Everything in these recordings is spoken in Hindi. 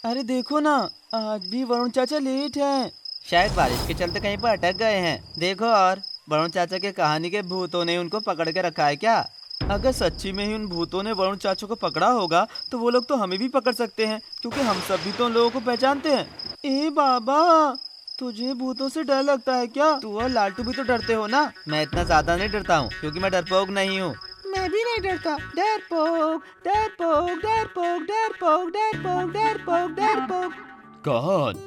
अरे देखो ना, आज भी वरुण चाचा लेट हैं। शायद बारिश के चलते कहीं पर अटक गए हैं। देखो, और वरुण चाचा के कहानी के भूतों ने उनको पकड़ के रखा है क्या? अगर सच्ची में ही उन भूतों ने वरुण चाचा को पकड़ा होगा तो वो लोग तो हमें भी पकड़ सकते हैं, क्योंकि हम सब भी तो उन लोगों को पहचानते हैं। ए बाबा, तुझे भूतों से डर लगता है क्या? तू और लालटू भी तो डरते हो ना। मैं इतना ज्यादा नहीं डरता हूँ, क्योंकि मैं डरपोक नहीं हूँ। मैं भी नहीं डरता। डरपोक डरपोक डरपोक डरपोक डरपोक डरपोक डरपोक। कौन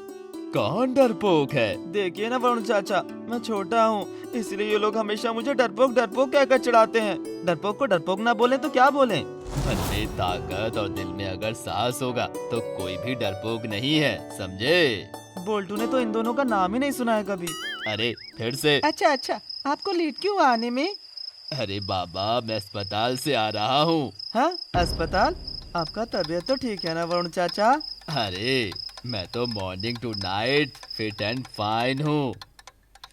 कौन डरपोक है? देखिए ना वरुण चाचा, मैं छोटा हूँ, इसलिए ये लोग हमेशा मुझे डरपोक डरपोक कहकर चिढ़ाते हैं। डरपोक को डरपोक ना बोले तो क्या बोले? मन में ताकत और दिल में अगर साहस होगा तो कोई भी डरपोक नहीं है, समझे? बोल्टू ने तो इन दोनों का नाम ही नहीं सुना है कभी। अरे फिर से। अच्छा, आपको लेट क्यों आने में? अरे बाबा, मैं अस्पताल से आ रहा हूँ। हाँ, अस्पताल? आपका तबीयत तो ठीक है ना वरुण चाचा? अरे मैं तो morning to night fit and fine हूँ।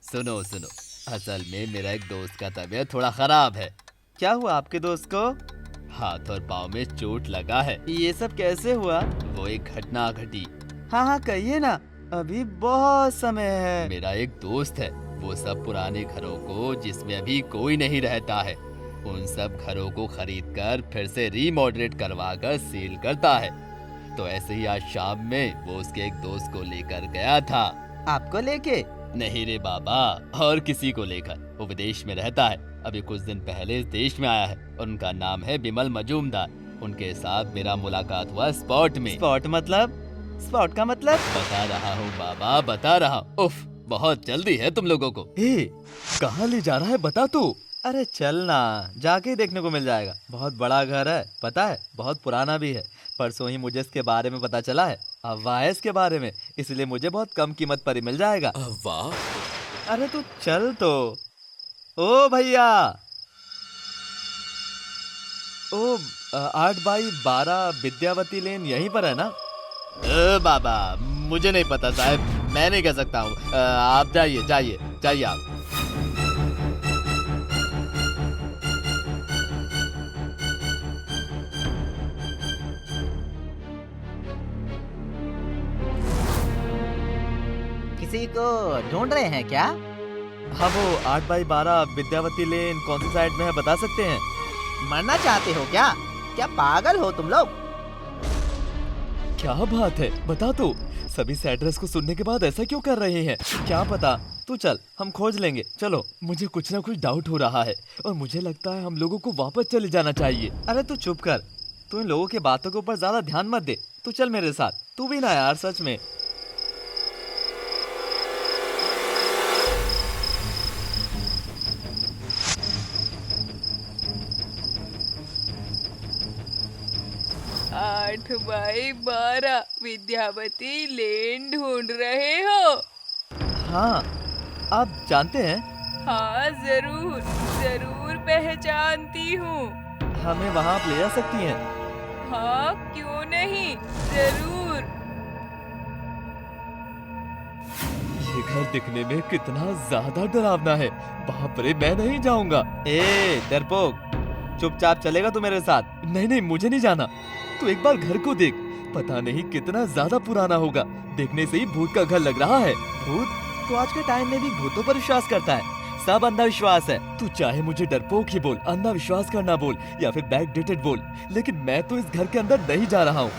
सुनो, असल में मेरा एक दोस्त का तबीयत थोड़ा खराब है। क्या हुआ आपके दोस्त को? हाथ और पाँव में चोट लगा है। ये सब कैसे हुआ? वो एक घटना घटी। हाँ, कहिए ना, अभी बहुत समय है। मेरा एक दोस्त है, वो सब पुराने घरों को जिसमें अभी कोई नहीं रहता है, उन सब घरों को खरीदकर फिर से रीमॉडरेट करवा कर सेल करता है। तो ऐसे ही आज शाम में वो उसके एक दोस्त को लेकर गया था। आपको लेके? नहीं रे बाबा, और किसी को लेकर। वो विदेश में रहता है, अभी कुछ दिन पहले इस देश में आया है और उनका नाम है बिमल मजूमदार। उनके साथ मेरा मुलाकात हुआ स्पॉट में। स्पॉट मतलब? स्पॉट का मतलब? बता रहा हूँ बाबा, बता रहा हूँ। उफ, बहुत जल्दी है तुम लोगों को। कहाँ ले जा रहा है, बता तू। अरे चल ना, जाके ही देखने को मिल जाएगा। बहुत बड़ा घर है, पता है, बहुत पुराना भी है। परसों ही मुझे इसके बारे में पता चला है, अफवाह है इसके बारे में, इसलिए मुझे बहुत कम कीमत पर ही मिल जाएगा। वाह। अरे तू चल तो। ओ भैया, ओ 8x12 विद्यावती लेन यहीं पर है ना? बाबा, मुझे नहीं पता साहब, मैं नहीं कह सकता हूँ। आप जाइए आप। किसी को ढूंढ रहे हैं क्या? हाँ, वो 8x12 विद्यावती लेन कौन सी साइड में है, बता सकते हैं? मरना चाहते हो क्या? क्या पागल हो तुम लोग? क्या बात है, बता तो। सभी इस एड्रेस को सुनने के बाद ऐसा क्यों कर रहे हैं? क्या पता। तू चल, हम खोज लेंगे। चलो, मुझे कुछ ना कुछ डाउट हो रहा है और मुझे लगता है हम लोगों को वापस चले जाना चाहिए। अरे तू चुप कर, तू इन लोगों की बातों के ऊपर ज्यादा ध्यान मत दे। तू चल मेरे साथ। तू भी ना यार, सच में। आठ बाई 12 विद्यावती लेन ढूंढ रहे हो? हाँ, आप जानते हैं? हाँ, जरूर जरूर पहचानती हूँ। हमें वहाँ आप ले जा सकती हैं? हाँ, क्यों नहीं, जरूर। ये घर दिखने में कितना ज्यादा डरावना है। बाप रे, मैं नहीं जाऊंगा। ए डरपोक, चुपचाप चलेगा तू मेरे साथ? नहीं, मुझे नहीं जाना। तू एक बार घर को देख, पता नहीं कितना ज्यादा पुराना होगा। देखने से ही भूत का घर लग रहा है। भूत? तो आज के टाइम में भी भूतों पर विश्वास करता है? सब अंधविश्वास है। तू चाहे मुझे डरपोक ही बोल, अंधविश्वास करना बोल या फिर बैकडेटेड बोल, लेकिन मैं तो इस घर के अंदर नहीं जा रहा हूँ।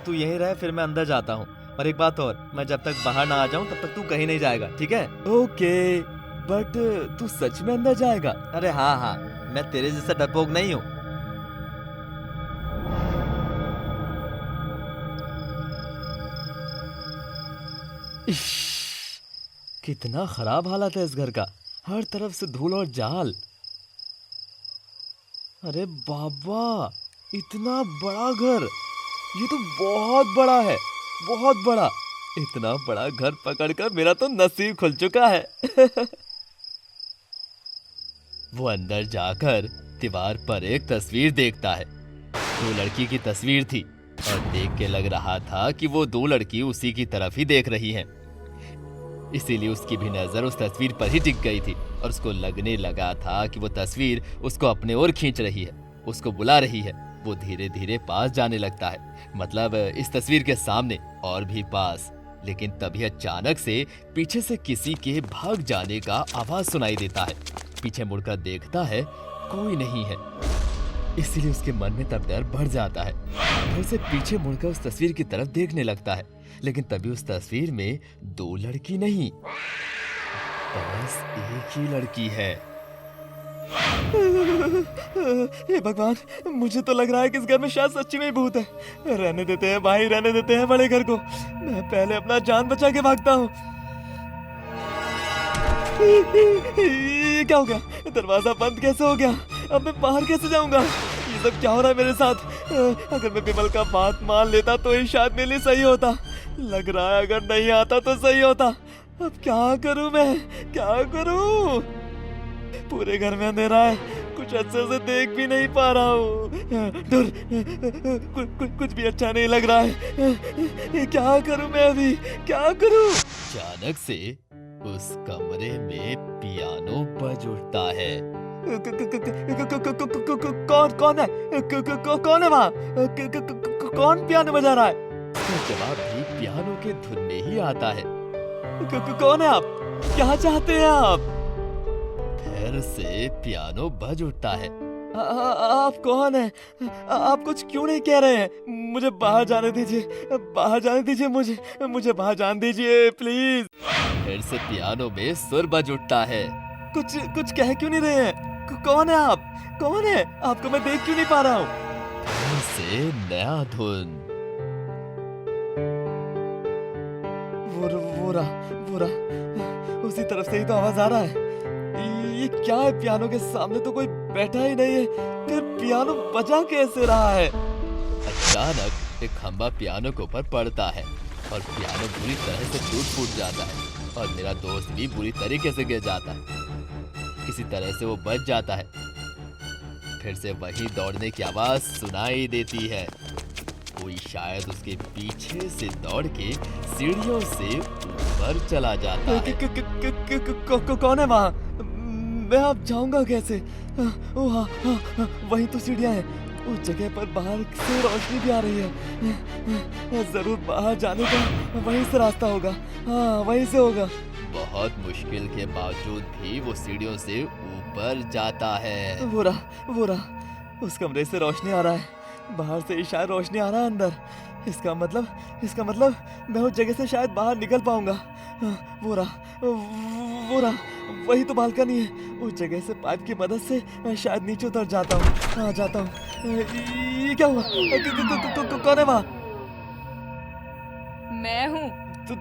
तू यहीं रह, फिर मैं अंदर जाता हूँ। और एक बात और, मैं जब तक बाहर ना आ जाऊँ तब तक तू कहीं नहीं जाएगा, ठीक है? ओके, बट तू सच में अंदर जाएगा? अरे हाँ, मैं तेरे जैसा डरपोक नहीं हूँ। कितना खराब हालत है इस घर का, हर तरफ से धूल और जाल। अरे बाबा, इतना बड़ा घर, ये तो बहुत बड़ा है, बहुत बड़ा। इतना बड़ा घर पकड़कर मेरा तो नसीब खुल चुका है। वो अंदर जाकर दीवार पर एक तस्वीर देखता है। दो लड़की की तस्वीर थी और देख के लग रहा था कि वो दो लड़की उसी की तरफ ही देख रही हैं। इसीलिए उसकी भी नजर उस तस्वीर पर ही टिक गई थी और उसको लगने लगा था कि वो तस्वीर उसको अपने ओर खींच रही है, उसको बुला रही है। वो धीरे धीरे पास जाने लगता है, मतलब इस तस्वीर के सामने और भी पास। लेकिन तभी अचानक से पीछे से किसी के भाग जाने का आवाज सुनाई देता है। पीछे मुड़कर देखता है, कोई नहीं है। इसीलिए उसके मन में तब डर बढ़ जाता है। फिर से पीछे मुड़कर उस तस्वीर की तरफ देखने लगता है, लेकिन तभी उस तस्वीर में दो लड़की नहीं, बस एक ही लड़की है। हे भगवान, मुझे तो लग रहा है कि इस घर में शायद सच्ची में ही भूत है। रहने देते हैं भाई, रहने देते हैं बड़े घर को। मैं पहले अपना जान बचा के भागता हूँ। ये क्या हो गया? दरवाजा बंद कैसे हो गया? अब मैं बाहर कैसे जाऊंगा? ये सब क्या हो रहा है मेरे साथ? अगर मैं विमल का बात मान लेता तो ये शायद मेरे लिए सही होता। लग रहा है अगर नहीं आता तो सही होता। अब क्या करूं मैं, क्या करूं? पूरे घर में अंधेरा है, कुछ अच्छे से देख भी नहीं पा रहा हूँ। कुछ भी अच्छा नहीं लग रहा है। क्या करूं मैं अभी, क्या करूं? अचानक से उस कमरे में पियानो बज उठता है। कौन है? कौन है वहाँ? कौन पियानो बजा रहा है? जवाब भी पियानो के धुन में ही आता है। कौन है आप? क्या चाहते हैं आप? फिर से पियानो बज उठता है। आप कौन हैं? आप कुछ क्यों नहीं कह रहे हैं? मुझे बाहर जाने दीजिए, बाहर जाने दीजिए, मुझे बाहर जाने दीजिए प्लीज। फिर से पियानो में सुर बज उठता है। कुछ कह क्यों नहीं रहे हैं? कौन है आप? कौन है? आपको मैं देख क्यों नहीं पा रहा हूँ? फिर से नया धुन। वो रहा, उसी तरफ से ही तो आवाज आ रहा है। ये क्या है? पियानो के सामने तो कोई बैठा ही नहीं है, फिर पियानो बजा कैसे रहा है? अचानक एक खंभा पियानो के ऊपर पड़ता है और पियानो बुरी तरह से टूट फूट जाता है और मेरा दोस्त भी बुरी तरीके से गिर जाता है। किसी तरह से वो बच जाता है। फिर से वही दौड़ने की आवाज सुनाई देती है। कोई शायद उसके पीछे से दौड़ के सीढ़ियों से ऊपर चला जाता है। कौन है वहाँ? मैं अब जाऊंगा कैसे? वही तो सीढ़ियाँ हैं। उस जगह पर बाहर से रोशनी भी आ रही है। जरूर बाहर जाने का वहीं से रास्ता होगा। हाँ, वहीं से होगा। बहुत मुश्किल के बावजूद भी वो सीढ़ियों से ऊपर जाता है। वो रहा, उस कमरे से रोशनी आ रहा है। बाहर से ही शायद रोशनी आ रहा है अंदर। इसका मतलब मैं उस जगह से शायद बाहर निकल पाऊंगा। वो रहा, वही तो बालकनी है। उस जगह से पाइप की मदद से मैं शायद नीचे उतर जाता हूँ। हाँ, जाता हूँ। ये क्या हुआ? कौन है वहाँ? मैं हूँ। तुम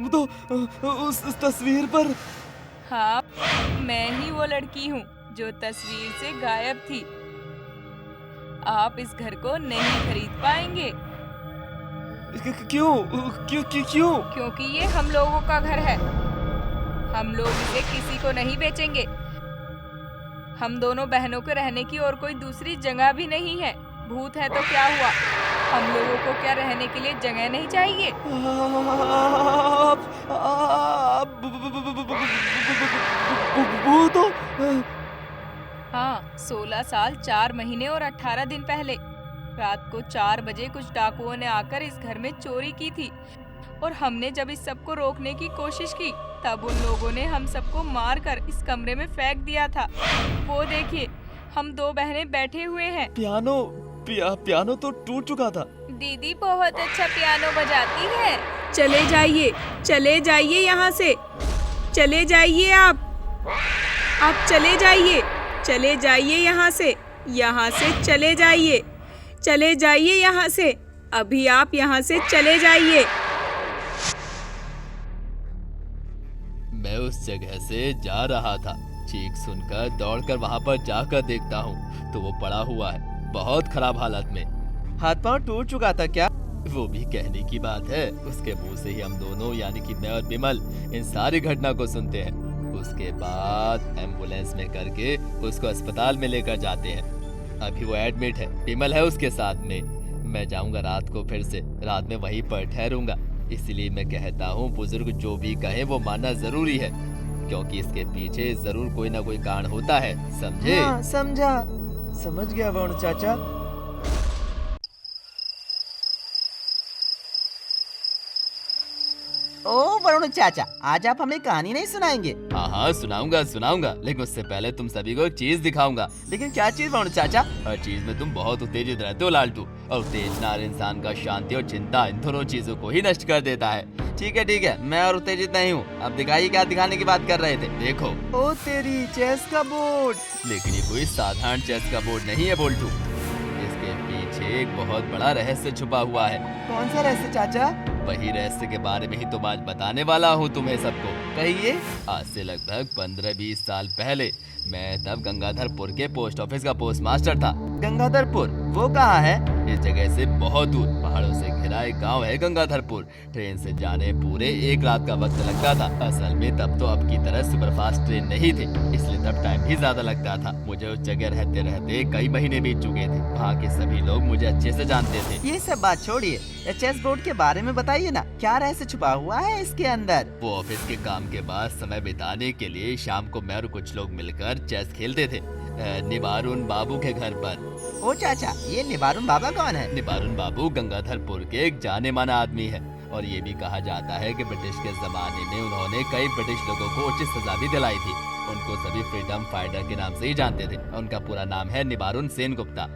तो उस तस्वीर पर। हाँ, मैं ही वो लड़की हूँ जो तस्वीर से गायब थी। आप इस घर को नहीं खरीद पाएंगे। क्यों? क्योंकि ये हम लोगों का घर है। हम लोग इसे किसी को नहीं बेचेंगे। हम दोनों बहनों के रहने की और कोई दूसरी जगह भी नहीं है। भूत है तो क्या हुआ? हम लोगों को क्या रहने के लिए जगह नहीं चाहिए? भूत हो? हाँ, 16 साल 4 महीने और 18 दिन पहले रात को 4 बजे कुछ डाकुओं ने आकर इस घर में चोरी की थी और हमने जब इस सबको रोकने की कोशिश की तब उन लोगों ने हम सबको मारकर इस कमरे में फेंक दिया था। वो देखिए, हम 2 बहनें बैठे हुए हैं। पियानो तो टूट चुका था। दीदी बहुत अच्छा पियानो बजाती है। चले जाइए यहाँ से। चले जाइए आप चले जाइए यहाँ से चले जाइए यहाँ से। अभी आप यहाँ से चले जाइए। मैं उस जगह से जा रहा था। चीख सुनकर दौड़कर वहाँ पर जाकर देखता हूँ तो वो पड़ा हुआ है, बहुत खराब हालत में। हाथ पांव टूट चुका था क्या? वो भी कहने की बात है। उसके मुंह से ही हम दोनों यानी कि मैं और बिमल इन सारी घटना को सुनते हैं। उसके बाद एम्बुलेंस में करके उसको अस्पताल में लेकर जाते हैं। अभी वो एडमिट है, बिमल है उसके साथ में। मैं जाऊंगा रात को, फिर से रात में वहीं पर ठहरूंगा। इसलिए मैं कहता हूँ बुजुर्ग जो भी कहे वो मानना जरूरी है, क्योंकि इसके पीछे जरूर कोई ना कोई कारण होता है, समझे? हाँ, समझा। समझ गया वरुण चाचा। ओ वरुण चाचा, आज आप हमें कहानी नहीं सुनाएंगे? हाँ हाँ सुनाऊंगा सुनाऊंगा, लेकिन उससे पहले तुम सभी को एक चीज दिखाऊंगा। लेकिन क्या चीज वरुण चाचा? हर चीज में तुम बहुत उत्तेजित रहते हो लालटू, और उत्तेजना हर इंसान का शांति और चिंता इन दोनों चीजों को ही नष्ट कर देता है। ठीक है, मैं और उत्तेजित नहीं हूँ। अब दिखाइए क्या दिखाने की बात कर रहे थे। देखो, ओ तेरी, चेस का बोर्ड। लेकिन ये कोई साधारण चेस का बोर्ड नहीं है बोल्टू, इसके पीछे एक बहुत बड़ा रहस्य छुपा हुआ है। कौन सा रहस्य चाचा? वही रहस्य के बारे में ही तुम आज बताने वाला हूँ तुम्हें सबको। कहिए। आज से लगभग 15-20 साल पहले मैं तब गंगाधरपुर के पोस्ट ऑफिस का पोस्ट मास्टर था। गंगाधरपुर वो कहाँ है? इस जगह से बहुत दूर पहाड़ों से घिरा एक गांव है गंगाधरपुर। ट्रेन से जाने पूरे 1 रात का वक्त लगता था। असल में तब तो अब की तरह सुपरफास्ट ट्रेन नहीं थी, इसलिए तब टाइम भी ज्यादा लगता था। मुझे उस जगह रहते रहते कई महीने बीत चुके थे। वहाँ के सभी लोग मुझे अच्छे से जानते थे। ये सब बात छोड़िए, चेस बोर्ड के बारे में बताइए ना, क्या रहस्य छुपा हुआ है इसके अंदर? वो ऑफिस के काम के बाद समय बिताने के लिए शाम को मैं और कुछ लोग मिलकर चेस खेलते थे, निबारुन बाबू के घर पर। ओ चाचा, ये निबारुन बाबा कौन है? निबारुन बाबू गंगाधरपुर के एक जाने माना आदमी है, और ये भी कहा जाता है कि ब्रिटिश के जमाने में उन्होंने कई ब्रिटिश लोगों को उचित सजा भी दिलाई थी। उनको सभी फ्रीडम फाइटर के नाम से ही जानते थे। उनका पूरा नाम है निबारुन सेनगुप्ता।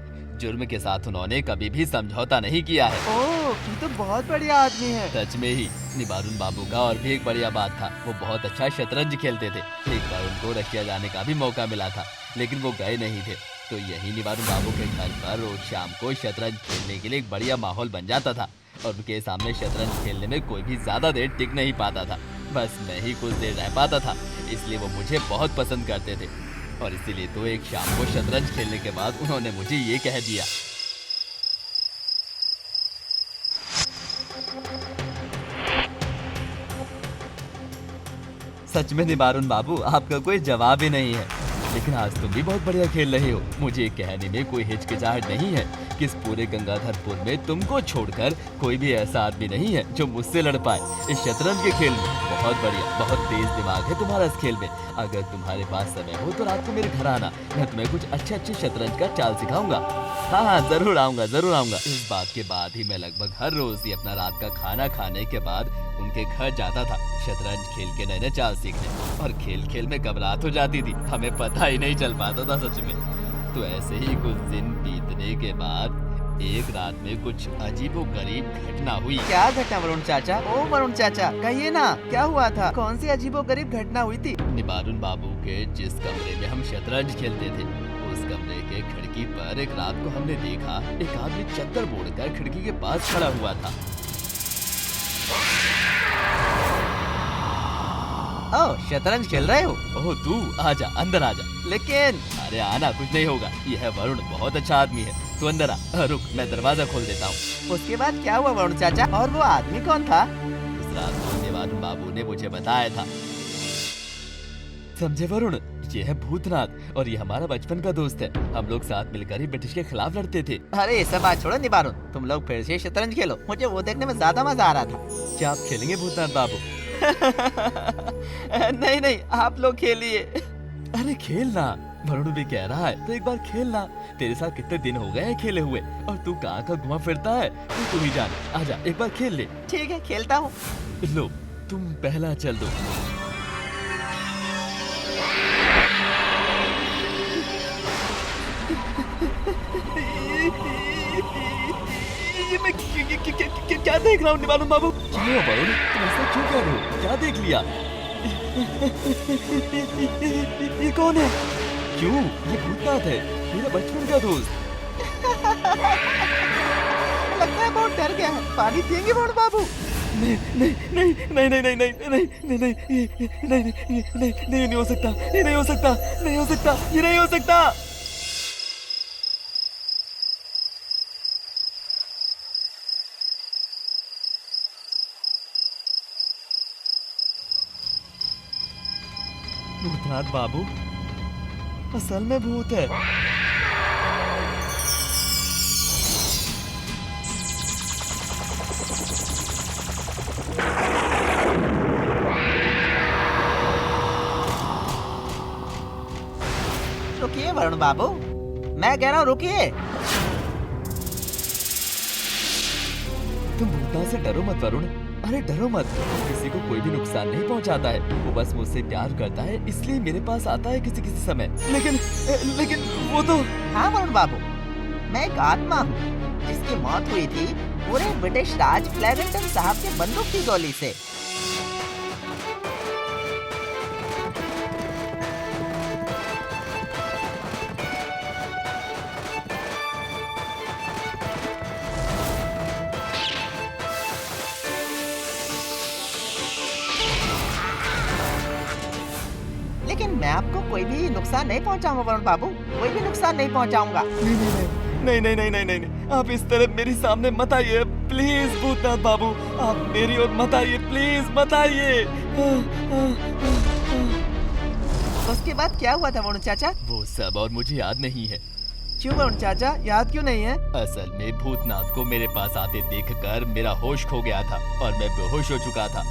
जुर्म के साथ उन्होंने कभी भी समझौता नहीं किया है। ओह, ये तो बहुत बढ़िया आदमी है। सच में ही निबारुन बाबू का और भी एक बढ़िया बात था, वो बहुत अच्छा शतरंज खेलते थे। एक बार उनको रशिया जाने का भी मौका मिला था, लेकिन वो गए नहीं थे। तो यही निबारुन बाबू के घर पर रोज शाम को शतरंज खेलने के लिए एक बढ़िया माहौल बन जाता था, और उनके सामने शतरंज खेलने में कोई भी ज्यादा देर टिक नहीं पाता था। बस मैं ही कुछ देर रह पाता था, इसलिए वो मुझे बहुत पसंद करते थे। और इसीलिए तो एक शाम को शतरंज खेलने के बाद उन्होंने मुझे ये कह दिया। सच में निबारुन बाबू, आपका कोई जवाब ही नहीं है। लेकिन आज तुम भी बहुत बढ़िया खेल रहे हो। मुझे ये कहने में कोई हिचकिचाहट नहीं है कि इस पूरे गंगाधरपुर में तुमको छोड़कर कोई भी ऐसा आदमी नहीं है जो मुझसे लड़ पाए इस शतरंज के खेल में। बहुत बढ़िया, बहुत तेज दिमाग है तुम्हारा इस खेल में। अगर तुम्हारे पास समय हो तो रात को मेरे घर आना, मैं तुम्हें कुछ अच्छे शतरंज का चाल सिखाऊंगा। हाँ, जरूर आऊंगा। इस बात के बाद ही मैं लगभग हर रोज ही अपना रात का खाना खाने के बाद उनके घर जाता था शतरंज खेल के नए नए चाल सीखने। और खेल खेल में कब रात हो जाती थी हमें पता ही नहीं चल पाता था सच में। तो ऐसे ही कुछ दिन बीतने के बाद एक रात में कुछ अजीबोगरीब घटना हुई। क्या घटना वरुण चाचा? ओ वरुण चाचा, कहिए ना, क्या हुआ था? कौन सी अजीबोगरीब घटना हुई थी? निबारुन बाबू के जिस कमरे में हम शतरंज खेलते थे, उस कमरे के खिड़की पर एक रात को हमने देखा एक आदमी चद्दर बोड़कर खिड़की के पास खड़ा हुआ था। ओह, शतरंज खेल रहे हो? ओह तू आजा, अंदर आजा। लेकिन अरे आना, कुछ नहीं होगा। यह है वरुण, बहुत अच्छा आदमी है। तू अंदर आ। रुक, मैं दरवाजा खोल देता हूँ। उसके बाद क्या हुआ वरुण चाचा? और वो आदमी कौन था? इस रात को निबारुन बाबू ने मुझे बताया था। समझे वरुण, ये है भूतनाथ, और ये हमारा बचपन का दोस्त है। हम लोग साथ मिलकर ही ब्रिटिश के खिलाफ लड़ते थे। अरे ये सब बात छोड़ो निबारुन, तुम लोग फिर से शतरंज खेलो। मुझे वो देखने में ज्यादा मजा आ रहा था। क्या आप खेलेंगे भूतनाथ बाबू? नहीं, आप लोग खेलिए। अरे खेलना, वरुण भी कह रहा है तो एक बार खेलना। तेरे साथ कितने दिन हो गए हैं खेले हुए, और तू कहाँ का घुमा फिरता है तू ही जान। आजा, एक बार खेल ले। ठीक है, खेलता हूँ। लो, तुम पहला चल दो। ये मैं क्या देख रहा हूँ निबारुन बाबू? क्यों वरुण, तुम ऐसा क्यों कर रहे हो? क्या देख लिया? ये कौन है? क्यों? ये भूतनाथ है, मेरा बचपन का दोस्त। लगता है बहुत डर गया है। पानी पिएंगे वरुण बाबू? नहीं हो सकता, ये नहीं हो सकता। भूतनाथ बाबू असल में भूत है। रुकिए वरुण बाबू, मैं कह रहा हूँ रुकिए। तुम भूतनाथ से डरो मत वरुण। अरे डरो मत, किसी को कोई भी नुकसान नहीं पहुंचाता है। वो बस मुझसे प्यार करता है, इसलिए मेरे पास आता है किसी किसी समय। लेकिन वो तो। हाँ वरुण बाबू, मैं एक आत्मा हूँ जिसकी मौत हुई थी पूरे ब्रिटिश राज फ्लैगंटन साहब के बंदूक की गोली से। लेकिन मैं आपको कोई भी नुकसान नहीं पहुंचाऊंगा वरुण बाबू, कोई भी नुकसान नहीं पहुंचाऊंगा। नहीं, आप इस तरह मेरे सामने मत आइए प्लीज भूतनाथ बाबू। आप मेरी ओर मत आइए, प्लीज मत आइए। उसके बाद क्या हुआ था वरुण चाचा? वो सब और मुझे याद नहीं है। क्यों वरुण चाचा, याद क्यों नहीं है? असल में भूतनाथ को मेरे पास आते देखकर मेरा होश खो गया था और मैं बेहोश हो चुका था।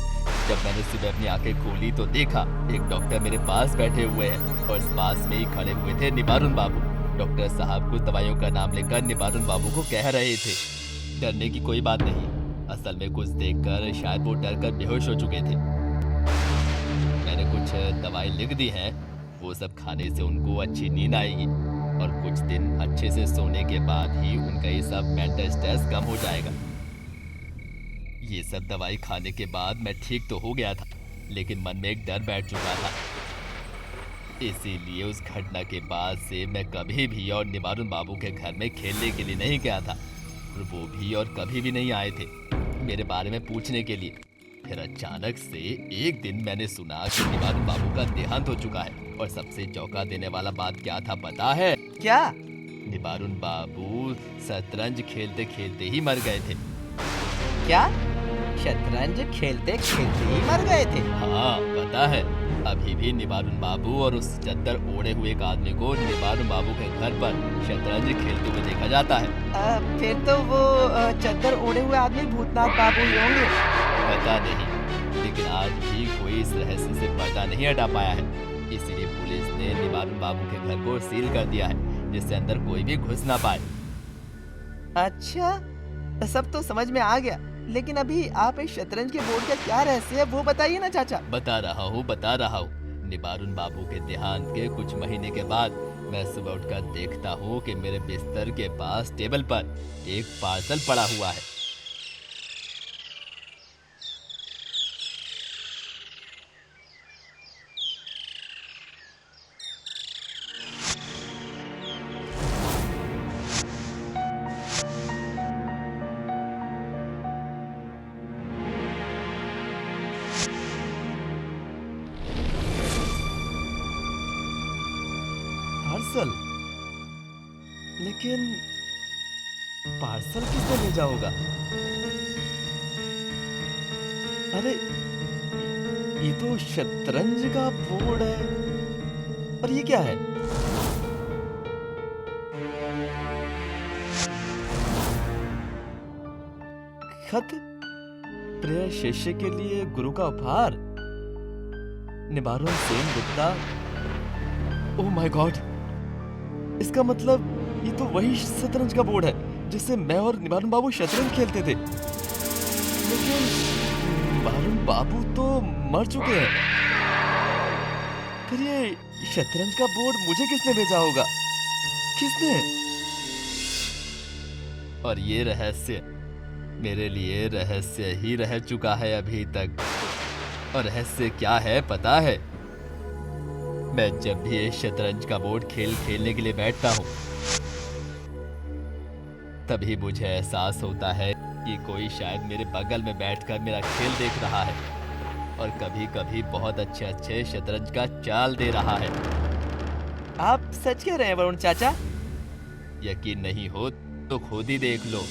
जब मैंने सुबह अपनी आंखें खोली तो देखा एक डॉक्टर मेरे पास बैठे हुए हैं और पास में ही खड़े हुए थे निबारुन बाबू। डॉक्टर साहब कुछ दवाइयों का नाम लेकर निबारुन बाबू को कह रहे थे। डरने की कोई बात नहीं, असल में कुछ देखकर शायद वो डर कर बेहोश हो चुके थे। मैंने कुछ दवाई लिख दी है, वो सब खाने से उनको अच्छी नींद आएगी और कुछ दिन अच्छे से सोने के बाद ही उनका ये सब मेंटल स्ट्रेस कम हो जाएगा। ये सब दवाई खाने के बाद मैं ठीक तो हो गया था, लेकिन मन में एक डर बैठ चुका था। इसीलिए उस घटना के बाद से मैं कभी भी और निबारुन बाबू के घर में खेलने के लिए नहीं गया था और वो भी और कभी भी नहीं आए थे मेरे बारे में पूछने के लिए। फिर अचानक से एक दिन मैंने सुना कि निबारुन बाबू का देहांत हो चुका है और सबसे चौंका देने वाला बात क्या था पता है? क्या? निबारुन बाबू शतरंज खेलते खेलते ही मर गए थे। क्या? शतरंज खेलते खेलते ही मर गए थे? हाँ पता है, अभी भी निबारुन बाबू और उस चद्दर ओढ़े हुए एक आदमी को निबारुन बाबू के घर पर शतरंज खेलते हुए देखा जाता है। फिर तो वो चद्दर ओढ़े हुए आदमी भूतनाथ बाबू ही होंगे। पता नहीं, लेकिन आज भी कोई इस रहस्य से पर्दा नहीं हटा पाया है। इसीलिए पुलिस ने निबारुन बाबू के घर को सील कर दिया है, जिससे अंदर कोई भी घुस ना पाए। अच्छा, सब तो समझ में आ गया, लेकिन अभी आप इस शतरंज के बोर्ड का क्या रहस्य है वो बताइए ना चाचा। बता रहा हूँ। निबारुन बाबू के देहांत के कुछ महीने के बाद मैं सुबह उठकर देखता हूँ कि मेरे बिस्तर के पास टेबल पर एक पार्सल पड़ा हुआ है। पार्सल? लेकिन पार्सल किसने भेजा होगा? अरे ये तो शतरंज का बोर्ड है। और ये क्या है? खत, प्रिय शिष्य के लिए गुरु का उपहार, निबारुन सेनगुप्ता। ओह माय गॉड, इसका मतलब ये तो वही शतरंज का बोर्ड है जिससे मैं और निबारुन बाबू शतरंज खेलते थे। लेकिन निबारुन बाबू तो मर चुके हैं। फिर ये शतरंज का बोर्ड मुझे किसने भेजा होगा? किसने? और ये रहस्य मेरे लिए रहस्य ही रह चुका है अभी तक। और रहस्य क्या है पता है? मैं जब भी ये शतरंज का बोर्ड खेलने के लिए बैठता हूँ, तभी मुझे एहसास होता है कि कोई शायद मेरे बगल में बैठकर मेरा खेल देख रहा है और कभी कभी बहुत अच्छे शतरंज का चाल दे रहा है। आप सच कह रहे हैं वरुण चाचा? यकीन नहीं हो तो खुद ही देख लो।